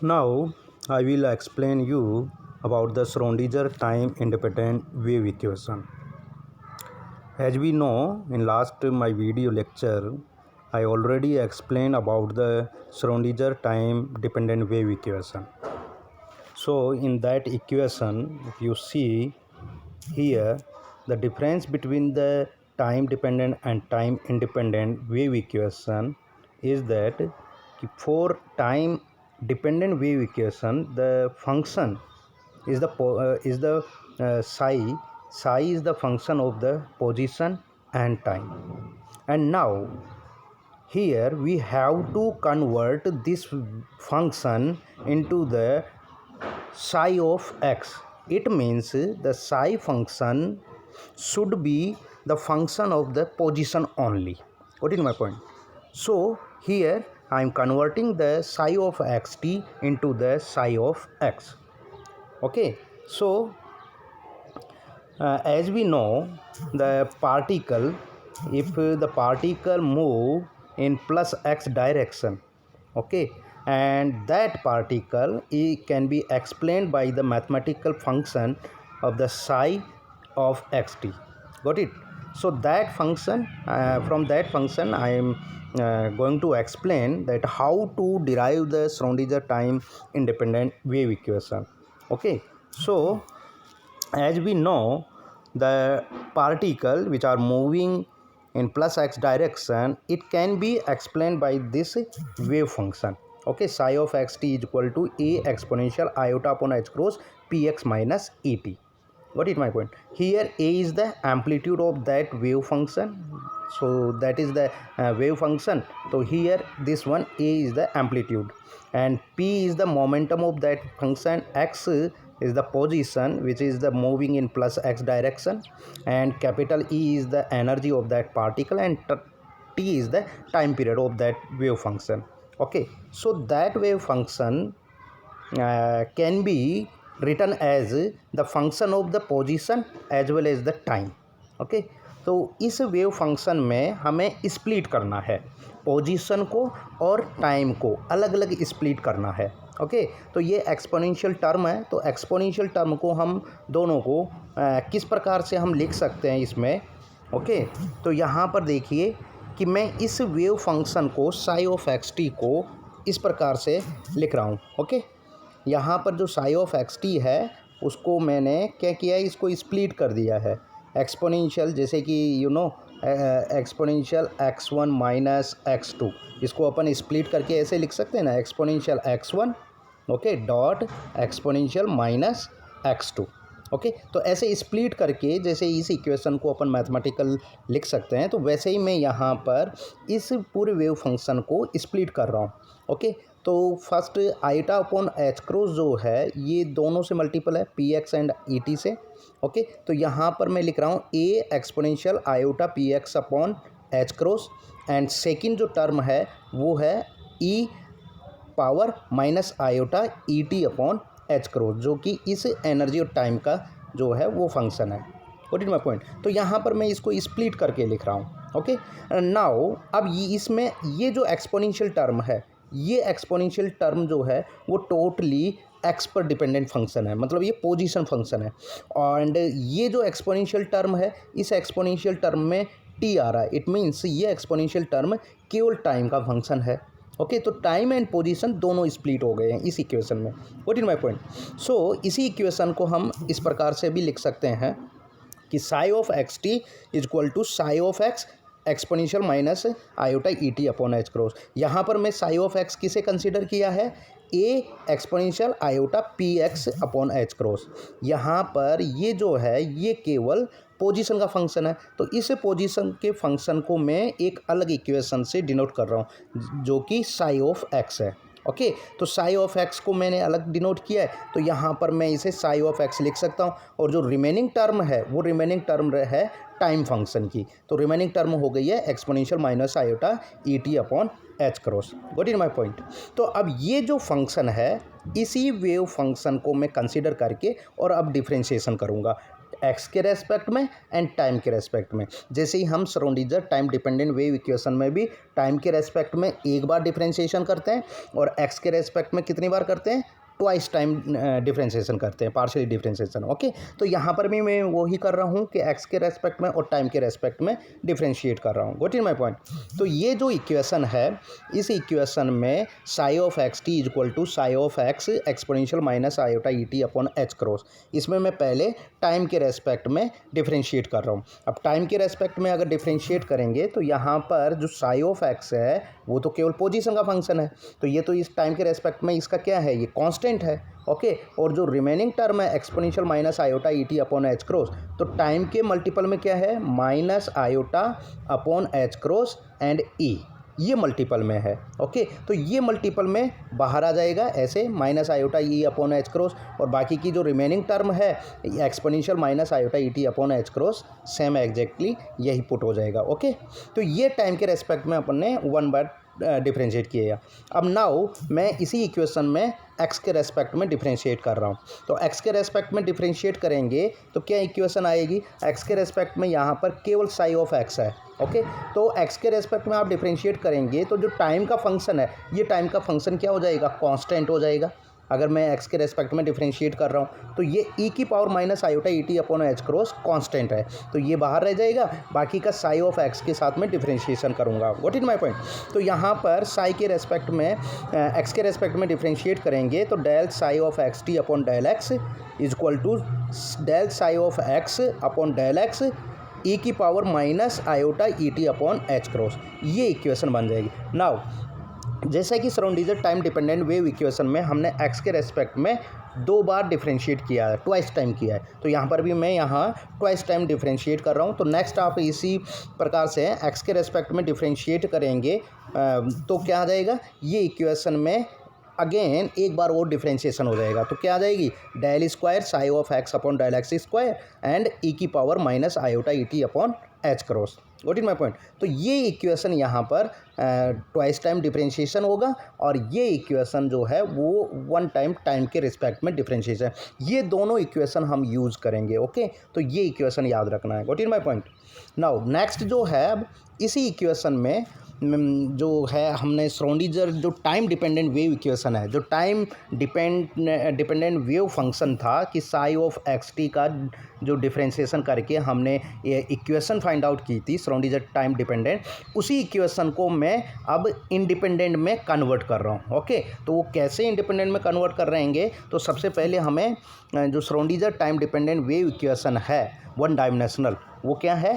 Now I will explain you about the Schrödinger time independent wave equation. As we know, in last my video lecture I already explained about the Schrödinger time dependent wave equation. So in that equation, if you see here, the difference between the time dependent and time independent wave equation is that for time dependent wave equation, the function is the psi is the function of the position and time. And now here we have to convert this function into the psi of x. It means the psi function should be the function of the position only. What is my point? So here I am converting the psi of xt into the psi of x. Okay, so as we know, the particle, if the particle move in plus x direction, okay, and that particle can be explained by the mathematical function of the psi of xt. Got it? So that function, from that function I am going to explain that how to derive the Schrödinger time independent wave equation. Okay, so as we know, the particle which are moving in plus x direction, it can be explained by this wave function. Okay, psi of xt is equal to a exponential iota upon h cross px minus et. What is my point? Here a is the amplitude of that wave function, so that is the wave function. So here this one a is the amplitude and p is the momentum of that function, x is the position which is the moving in plus x direction, and capital E is the energy of that particle, and t is the time period of that wave function. Okay, so that wave function can be written as the function of the position as well as the time. Okay, तो इस wave function में हमें split करना है, position को और time को अलग अलग स्प्लिट करना है. ओके, तो ये एक्सपोनेंशियल टर्म है. तो एक्सपोनेंशियल टर्म को हम दोनों को किस प्रकार से हम लिख सकते हैं इसमें. ओके, तो यहाँ पर देखिए कि मैं इस वेव फंक्शन को साई ऑफ एक्स टी को इस प्रकार से लिख रहा हूँ. ओके, यहाँ पर जो साई ऑफ एक्स टी है उसको मैंने क्या किया है, इसको स्प्लिट कर दिया है. एक्सपोनेंशियल जैसे कि एक्सपोनेंशियल x1 माइनस x2, इसको अपन स्प्लिट करके ऐसे लिख सकते हैं ना, exponential x1 okay dot exponential minus x2. Okay, तो ऐसे स्प्लिट करके जैसे इस इक्वेशन को अपन मैथमेटिकल लिख सकते हैं, तो वैसे ही मैं यहाँ पर इस पूरे वेव फंक्शन को स्प्लिट कर रहा हूँ. ओके, तो first iota upon H cross जो है ये दोनों से मल्टीपल है, P X and E T से. ओके, तो यहाँ पर मैं लिख रहा हूँ a exponential iota P X upon H cross, and second जो टर्म है वो है E power minus iota E T upon H cross, जो कि इस एनर्जी और टाइम का जो है वो फंक्शन है. What is my point? तो यहाँ पर मैं इसको स्प्लिट करके लिख रहा हूँ. ओके, नाउ अब ये इसमें ये जो एक्सपोनेंशियल टर्म है, ये एक्सपोनेंशियल टर्म जो है वो टोटली एक्स पर डिपेंडेंट फंक्शन है, मतलब ये पोजीशन फंक्शन है. एंड ये जो एक्सपोनेंशियल टर्म है, इस एक्सपोनेंशियल टर्म में टी आ रहा है. इट मीन्स ये एक्सपोनेंशियल टर्म केवल टाइम का फंक्शन है. ओके, तो टाइम एंड पोजीशन दोनों स्प्लिट हो गए हैं इस इक्वेशन में. What is my point? So इसी इक्वेशन को हम इस प्रकार से भी लिख सकते हैं कि psi of X T is equal to psi of X exponential minus iota E T upon H cross. यहाँ पर मैं साई ऑफ एक्स किसे कंसीडर किया है, A exponential iota P X upon H cross. यहाँ पर ये जो है ये केवल पोजीशन का फंक्शन है, तो इस पोजीशन के फंक्शन को मैं एक अलग इक्वेशन से डिनोट कर रहा हूँ जो कि साई ऑफ एक्स है. ओके, तो साई ऑफ एक्स को मैंने अलग डिनोट किया है, तो यहाँ पर मैं इसे साई ऑफ एक्स लिख सकता हूँ. और जो रिमेनिंग टर्म है वो रिमेनिंग टर्म है टाइम फंक्शन की, तो रिमेनिंग टर्म हो गई है exponential minus iota E T upon H cross. What is my point? तो अब ये जो फंक्शन है इसी वेव फंक्शन को मैं कंसीडर करके और अब डिफ्रेंशिएशन करूँगा. एक्स के रेस्पेक्ट में एंड टाइम के रेस्पेक्ट में। जैसे ही हम Schrodinger time dependent wave equation में भी टाइम के रेस्पेक्ट में एक बार डिफरेंशिएशन करते हैं और एक्स के रेस्पेक्ट में कितनी बार करते हैं, ट्वाइस टाइम डिफरेंशिएशन करते हैं, पार्शियली डिफरेंशिएशन। ओके, तो यहाँ पर भी मैं वही कर रहा हूँ कि एक्स के रेस्पेक्ट में और टाइम के रेस्पेक्ट में डिफरेंशिएट कर रहा हूँ। Got it my point. तो ये जो इक्वेशन है, इस इक्वेशन में psi of X T is equal to psi of X exponential minus iota E T upon H cross, इसमें मैं पहले टाइम के रेस्पेक्ट में डिफरेंशिएट कर रहा हूँ। अब टाइम के रेस्पेक्ट में अगर डिफरेंशिएट करेंगे तो यहाँ पर जो साई ऑफ एक्स है वो तो केवल पोजीशन का फंक्शन है, तो ये तो इस टाइम के रेस्पेक्ट में इसका क्या है, ये कांस्टेंट है। ओके, और जो रिमेनिंग टर्म है exponential minus iota E T upon H cross, तो टाइम के मल्टीपल में क्या है, minus iota upon H cross and E, ये मल्टीपल में है। ओके, तो ये मल्टीपल में बाहर आ जाएगा ऐसे, minus iota E upon H cross, और बाकी की जो रिमेनिंग टर्म है exponential minus iota E T upon H cross, same exactly यही पुट हो जाएगा। ओके, तो ये टाइम के रेस्पेक्ट में अपन ने वन बार डिफरेंशिएट किया। अब नाउ मैं इसी इक्वेशन में एक्स के रेस्पेक्ट में डिफरेंशिएट कर रहा हूँ। तो एक्स के रेस्पेक्ट में डिफरेंशिएट करेंगे तो क्या इक्वेशन आएगी, एक्स के रेस्पेक्ट में यहाँ पर केवल साई ऑफ एक्स है। ओके, तो एक्स के रेस्पेक्ट में आप डिफरेंशिएट करेंगे तो जो टाइम का फंक्शन है, ये टाइम का फंक्शन क्या हो जाएगा, कांस्टेंट हो जाएगा। अगर मैं एक्स के रेस्पेक्ट में डिफरेंशिएट कर रहा हूँ तो ये ई की power minus iota E T upon H cross constant है, तो ये बाहर रह जाएगा, बाकी का साई ऑफ एक्स के साथ में डिफरेंशिएशन करूँगा। What is my point. तो यहाँ पर साई के रेस्पेक्ट में एक्स के रेस्पेक्ट में डिफरेंशिएट करेंगे तो del psi of X T upon del X is equal to del psi of X upon del X E की power minus iota E T upon H cross, ये equation बन जाएगी। Now जैसा कि Schrödinger time dependent wave equation में हमने x के respect में दो बार डिफरेंशिएट किया है, ट्वाइस टाइम किया है, तो यहाँ पर भी मैं यहाँ ट्वाइस टाइम डिफरेंशिएट कर रहा हूँ। तो नेक्स्ट आप इसी प्रकार से एक्स के रेस्पेक्ट में डिफरेंशिएट करेंगे तो क्या आ जाएगा, ये इक्वेशन में अगेन एक बार और डिफरेंशिएशन हो जाएगा, तो क्या आ जाएगी, del square psi of X upon del X square and E की power minus iota E T upon H cross. Got it my point. तो ये इक्वेशन यहाँ पर ट्वाइस टाइम डिफरेंशिएशन होगा और ये इक्वेशन जो है वो वन टाइम टाइम के रिस्पेक्ट में डिफरेंशिएशन, ये दोनों इक्वेशन हम यूज़ करेंगे। ओके, तो ये इक्वेशन याद रखना है। Got it my point. Now next जो है, अब इसी इक्वेशन में जो है हमने श्रोडिंगर जो टाइम डिपेंडेंट वेव इक्वेशन है, जो टाइम डिपेंडेंट वेव फंक्शन था कि साई ऑफ एक्स टी का जो डिफरेंशिएशन करके हमने ये इक्वेशन फाइंड आउट की थी श्रोडिंगर टाइम डिपेंडेंट, उसी इक्वेशन को मैं अब इंडिपेंडेंट में कन्वर्ट कर रहा हूँ। ओके, तो वो कैसे इंडिपेंडेंट में कन्वर्ट कर रहेंगे, तो सबसे पहले हमें जो Schrodinger time dependent wave equation है वन डायमेंशनल, वो क्या है,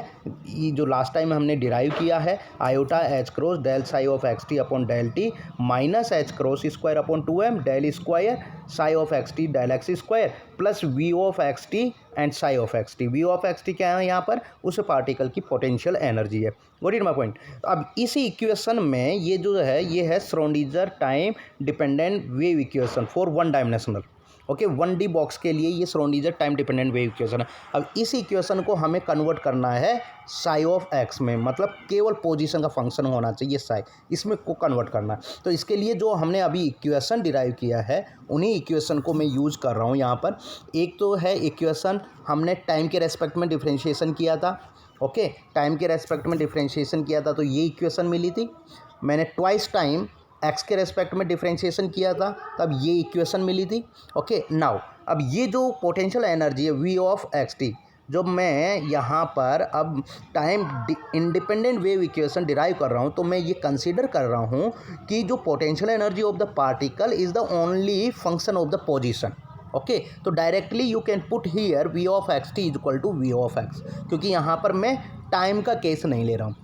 ये जो लास्ट टाइम हमने डिराइव किया है, iota H cross del psi of X T upon del T minus H cross square upon 2m del square psi of X T del X square plus V of X T and psi of X T. V of X T क्या है यहाँ पर, उस particle की potential energy है। What is my point. अब इसी equation में ये जो है, ये है Schrodinger time dependent wave equation for one dimensional. Okay, 1D box के लिए ये Schrodinger time dependent wave equation है। अब इस इक्वेशन को हमें कन्वर्ट करना है साई ऑफ एक्स में, मतलब केवल पोजीशन का फंक्शन होना चाहिए साई, इसमें को कन्वर्ट करना है। तो इसके लिए जो हमने अभी इक्वेशन डिराइव किया है, उन्हीं इक्वेशन को मैं यूज़ कर रहा हूँ यहाँ पर। एक तो है इक्वेशन हमने टाइम के रेस्पेक्ट में डिफरेंशिएशन किया था। ओके, टाइम के रेस्पेक्ट में डिफरेंशिएशन किया था तो ये इक्वेशन मिली थी। मैंने ट्वाइस टाइम एक्स के रेस्पेक्ट में डिफरेंशिएशन किया था तब ये इक्वेशन मिली थी। ओके, नाउ अब ये जो पोटेंशियल एनर्जी है वी ऑफ एक्स टी, जो मैं यहाँ पर अब time independent wave equation derive कर रहा हूँ, तो मैं ये कंसीडर कर रहा हूँ कि जो potential energy of the particle is the only function of the position. Okay, तो directly you can put here V of X T is equal to V of X, क्योंकि यहाँ पर मैं टाइम का केस नहीं ले रहा हूँ।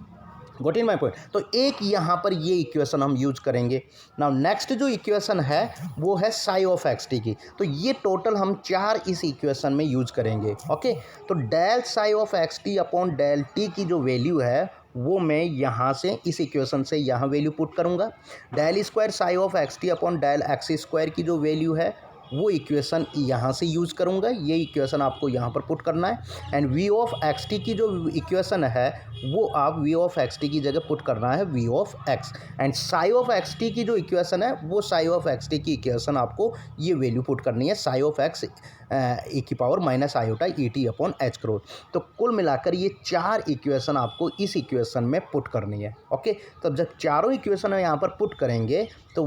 Got in my point. तो एक यहाँ पर ये इक्वेशन हम यूज करेंगे। नाउ नेक्स्ट जो इक्वेशन है वो है साई ऑफ एक्स टी की, तो ये टोटल हम चार इस इक्वेशन में यूज करेंगे। ओके, तो del psi of X T upon del T की जो वैल्यू है वो मैं यहाँ से इस इक्वेशन से यहाँ वैल्यू पुट करूँगा। Del square psi of X T upon del X square की जो वैल्यू है वो इक्वेशन यहाँ से यूज़ करूँगा, ये इक्वेशन आपको यहाँ पर पुट करना है। And V of X T की जो इक्वेशन है वो आप वी ऑफ एक्स टी की जगह पुट करना है V of X. And psi of X T की जो इक्वेशन है वो साई ऑफ एक्स टी की इक्वेशन आपको ये वैल्यू पुट करनी है, साई ऑफ एक्स ई की power minus iota E T upon H cross. तो कुल मिलाकर ये 4 इक्वेशन आपको इस इक्वेशन में पुट करनी है। ओके, तो जब चारों इक्वेशन यहाँ पर पुट करेंगे तो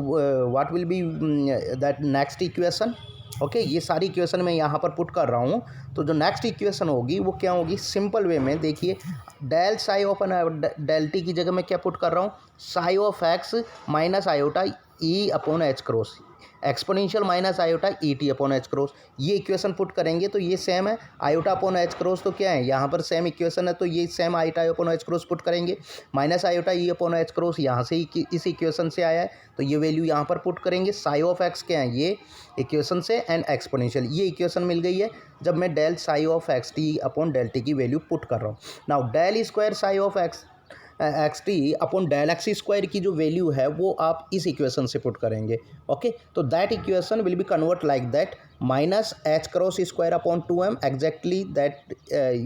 what will be that next equation. Okay, ये सारी इक्वेशन मैं यहाँ पर पुट कर रहा हूँ। तो जो नेक्स्ट इक्वेशन होगी वो क्या होगी, सिंपल वे में देखिए, del psi of del T की जगह मैं क्या पुट कर रहा हूँ, psi of X minus iota E upon H cross, exponential minus iota E T upon H cross. ये इक्वेशन पुट करेंगे तो ये सेम है, आयोटा अपॉन एच क्रॉस तो क्या है, यहाँ पर सेम इक्वेशन है, तो ये same iota upon H cross put करेंगे, minus iota E upon H cross यहाँ से ही इस इक्वेशन से आया है, तो ये वैल्यू यहाँ पर पुट करेंगे। साई ऑफ एक्स क्या है, ये इक्वेशन से एंड एक्सपोनेंशियल, ये इक्वेशन मिल गई है जब मैं del psi of X T upon del T की वैल्यू पुट कर रहा हूँ। Now del square psi of X T upon del X square की जो वैल्यू है वो आप इस इक्वेशन से पुट करेंगे। ओके, तो that equation will be convert like that, minus H cross square upon 2m, exactly that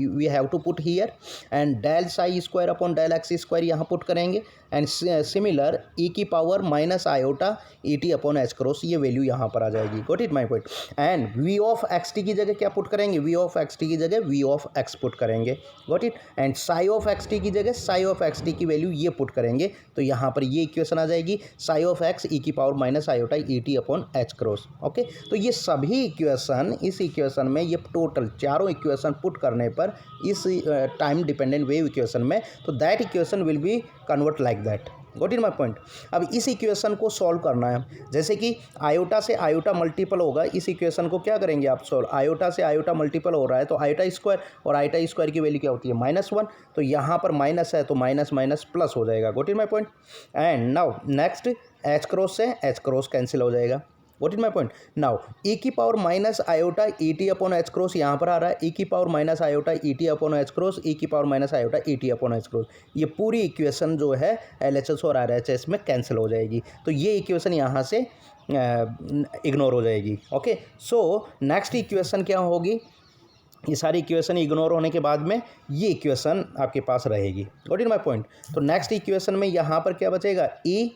we have to put here, and del psi square upon del X square यहाँ put करेंगे, and similar E की power minus iota E T upon H cross, ये value यहाँ पर आ जाएगी। Got it my point. And V of X T की जगह क्या पुट करेंगे, वी ऑफ एक्स टी की जगह वी ऑफ एक्स पुट करेंगे। Got it. And psi of X T की जगह साई ऑफ एक्स टी की वैल्यू ये पुट करेंगे, तो यहाँ पर ये इक्वेशन आ जाएगी, साई ऑफ एक्स ई की power minus iota E T upon H cross. Okay, तो ये सभी इक्वेशन इस इक्वेशन में, ये टोटल चारों इक्वेशन पुट करने पर इस टाइम डिपेंडेंट वेव इक्वेशन में, तो that equation will be convert like that. Got in my point. अब इस इक्वेशन को सॉल्व करना है, जैसे कि आयोटा से आयोटा मल्टीपल होगा, इस इक्वेशन को क्या करेंगे आप सॉल्व, आयोटा से आयोटा मल्टीपल हो रहा है तो आयोटा स्क्वायर, और आयोटा स्क्वायर की वैल्यू क्या होती है, -1, तो यहाँ पर माइनस है तो माइनस माइनस प्लस हो जाएगा। Got in my point. And now next H cross से एच क्रॉस कैंसिल हो जाएगा। What is my point? Now e की power minus iota E T upon H cross यहाँ पर आ रहा है, e की power minus iota E T upon H cross, e की power minus iota E T upon H cross, ये पूरी equation जो है एल एच एस और आर एच एस में कैंसिल हो जाएगी, तो ये इक्वेशन यहाँ से इग्नोर हो जाएगी। ओके, सो नेक्स्ट इक्वेशन क्या होगी, ये सारी इक्वेशन इग्नोर होने के बाद में ये इक्वेशन आपके पास रहेगी। Got in my point. तो नेक्स्ट इक्वेशन में यहाँ पर क्या बचेगा, e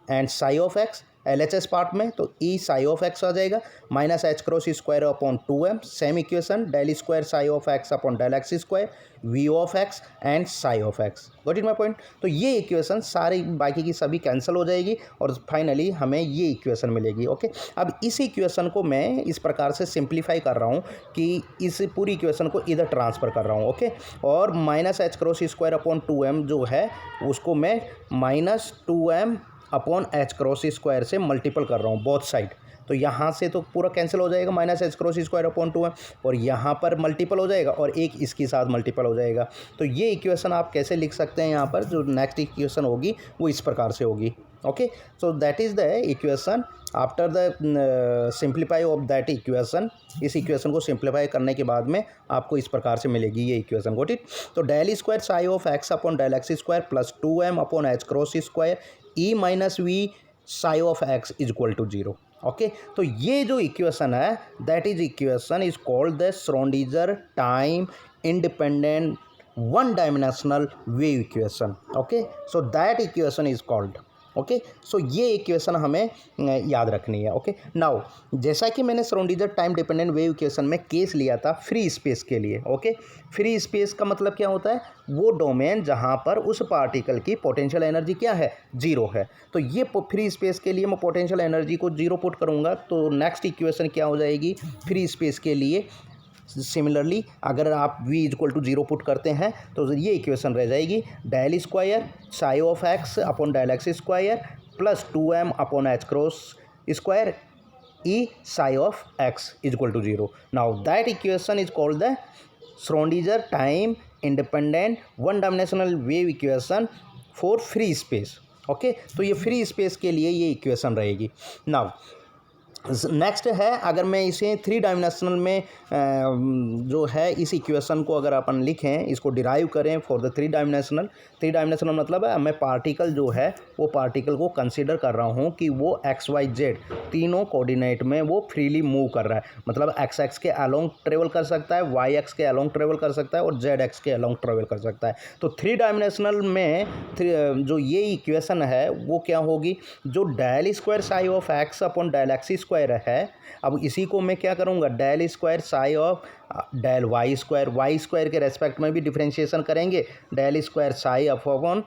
and psi of X, L H S part में तो ई साई ऑफ एक्स आ जाएगा, minus H cross square upon 2m, same equation del square psi of X upon del X square, V of X and psi of X. Got it my point. तो ये equation सारी बाकी की सभी cancel हो जाएगी और फाइनली हमें ये इक्वेशन मिलेगी। ओके, अब इस इक्वेशन को मैं इस प्रकार से सिंप्लीफाई कर रहा हूँ कि इस पूरी इक्वेशन को इधर ट्रांसफ़र कर रहा हूँ। ओके, और minus H cross square upon 2m जो है उसको मैं minus 2m upon H cross square से मल्टीपल कर रहा हूँ बोथ साइड, तो यहाँ से तो पूरा कैंसिल हो जाएगा, minus H cross square upon 2m, और यहाँ पर मल्टीपल हो जाएगा और एक इसके साथ मल्टीपल हो जाएगा। तो ये इक्वेशन आप कैसे लिख सकते हैं, यहाँ पर जो नेक्स्ट इक्वेशन होगी वो इस प्रकार से होगी। Okay, so that is the equation after the simplify of that equation. इस इक्वेशन को सिंप्लीफाई करने के बाद में आपको इस प्रकार से मिलेगी ये इक्वेशन। Got it. तो del square psi of X upon del X square plus 2m upon H cross square E minus V psi of X is equal to 0। Okay, तो ये जो इक्वेशन है that is equation is called the Schrodinger time independent one dimensional wave equation. Okay, so that equation is called. Okay, so ये equation हमें याद रखनी है। Okay, now जैसा कि मैंने Schrodinger time dependent wave equation में केस लिया था फ्री स्पेस के लिए। ओके, फ्री स्पेस का मतलब क्या होता है, वो डोमेन जहाँ पर उस पार्टिकल की पोटेंशियल एनर्जी क्या है, 0 है। तो ये फ्री स्पेस के लिए मैं पोटेंशियल एनर्जी को 0 पुट करूँगा, तो नेक्स्ट इक्वेशन क्या हो जाएगी फ्री स्पेस के लिए। सिमिलरली अगर आप v इक्वल टू 0 पुट करते हैं तो ये इक्वेशन रह जाएगी, del square psi of X upon del X square plus 2m upon H cross square E psi of X is equal to 0। Now that equation is called the Schrodinger time independent one dimensional wave equation for free space. Okay, तो ये free space के लिए ये equation रहेगी। Now next है, अगर मैं इसे 3 डायमेंशनल में जो है इस इक्वेशन को अगर अपन लिखें, इसको डिराइव करें फॉर द 3 डायमेंशनल मतलब है मैं पार्टिकल जो है वो पार्टिकल को कंसीडर कर रहा हूँ कि वो एक्स वाई जेड तीनों कोऑर्डिनेट में वो फ्रीली मूव कर रहा है, मतलब एक्स एक्स के अलोंग ट्रेवल कर सकता है, वाई एक्स के अलोंग ट्रेवल कर सकता है और जेड एक्स के अलोंग ट्रेवल कर सकता है। तो 3 डायमेंशनल में जो ये इक्वेशन है वो क्या होगी, जो del square psi of X upon del X square है, अब इसी को मैं क्या करूँगा, del square psi of del Y square के रेस्पेक्ट में भी डिफ्रेंशिएशन करेंगे, del square psi upon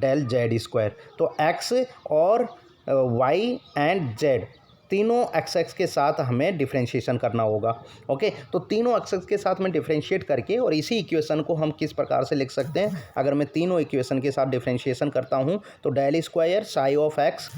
del Z square. तो एक्स और वाई एंड जेड तीनों एक्स के साथ हमें डिफ्रेंशिएशन करना होगा। ओके, तो तीनों एक्स के साथ में डिफ्रेंशिएट करके और इसी इक्वेशन को हम किस प्रकार से लिख सकते हैं, अगर मैं तीनों इक्वेशन के साथ डिफ्रेंशिएशन करता हूं तो del square psi of X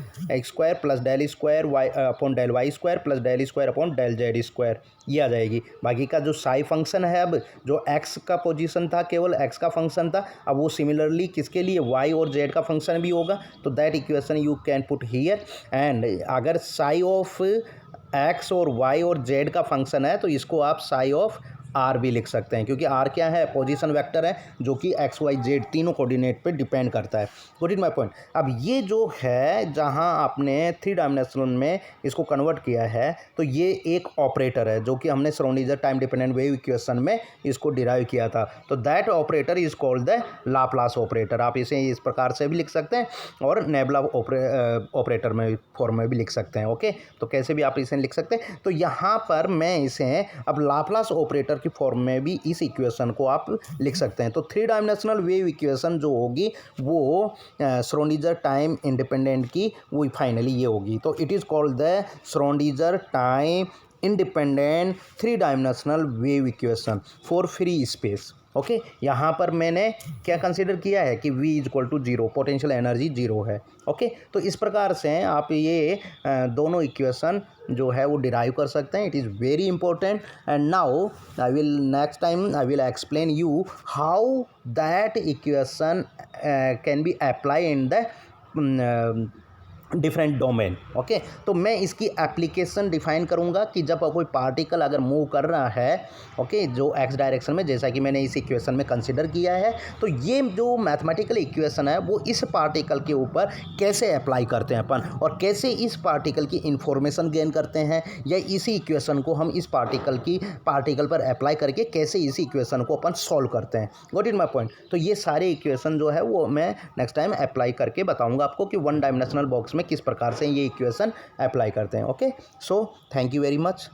square plus del square Y upon del Y square plus del square upon del Z square, ये आ जाएगी। बाकी का जो साई फंक्शन है, अब जो एक्स का पोजीशन था, केवल एक्स का फंक्शन था, अब वो सिमिलरली किसके लिए, वाई और जेड का फंक्शन भी होगा। तो that equation you can put here. And अगर साई ऑफ एक्स और वाई और जेड का फंक्शन है तो इसको आप साई ऑफ आर भी लिख सकते हैं, क्योंकि आर क्या है, पोजीशन वेक्टर है जो कि एक्स वाई जेड तीनों कोऑर्डिनेट पे डिपेंड करता है। Got it my point. अब ये जो है जहां आपने 3 डायमेंशनल में इसको कन्वर्ट किया है, तो ये एक ऑपरेटर है जो कि हमने Schrodinger time dependent wave equation में इसको डिराइव किया था। तो that operator is called the Laplace operator. आप इसे इस प्रकार से भी लिख सकते हैं और नेबुला ऑपरेटर में फॉर्म में भी लिख सकते हैं। ओके, तो कैसे भी आप इसे लिख सकते हैं। तो यहाँ पर मैं इसे अब लाप्लास ऑपरेटर फॉर्म में भी इस इक्वेशन को आप लिख सकते हैं। तो 3 डायमेंशनल वेव इक्वेशन जो होगी वो श्रोडिंगर टाइम इंडिपेंडेंट की वो फाइनली ये होगी। तो it is called the Schrodinger time independent 3 dimensional wave equation for free space. Okay, यहाँ पर मैंने क्या कंसीडर किया है कि V equal to 0, potential energy 0 है। ओके, तो इस प्रकार से आप ये दोनों इक्वेशन जो है वो डिराइव कर सकते हैं। It is very important. And now I will next time I will explain you how that equation can be apply in the different domain. Okay, तो मैं इसकी एप्लीकेशन डिफाइन करूंगा कि जब कोई पार्टिकल अगर मूव कर रहा है, ओके, जो एक्स डायरेक्शन में, जैसा कि मैंने इस इक्वेशन में कंसिडर किया है, तो ये जो मैथमेटिकल इक्वेशन है वो इस पार्टिकल के ऊपर कैसे अप्लाई करते हैं अपन, और कैसे इस पार्टिकल की इंफॉर्मेशन गेन करते हैं, या इसी इक्वेशन को हम इस पार्टिकल पर अप्लाई करके कैसे इसी इक्वेशन को अपन सॉल्व करते हैं। Got it my point. तो ये सारे इक्वेशन जो है वो मैं नेक्स्ट टाइम अप्लाई करके बताऊंगा आपको कि 1 डायमेंशनल बॉक्स में किस प्रकार से ये इक्वेशन अप्लाई करते हैं। Okay, so thank you very much.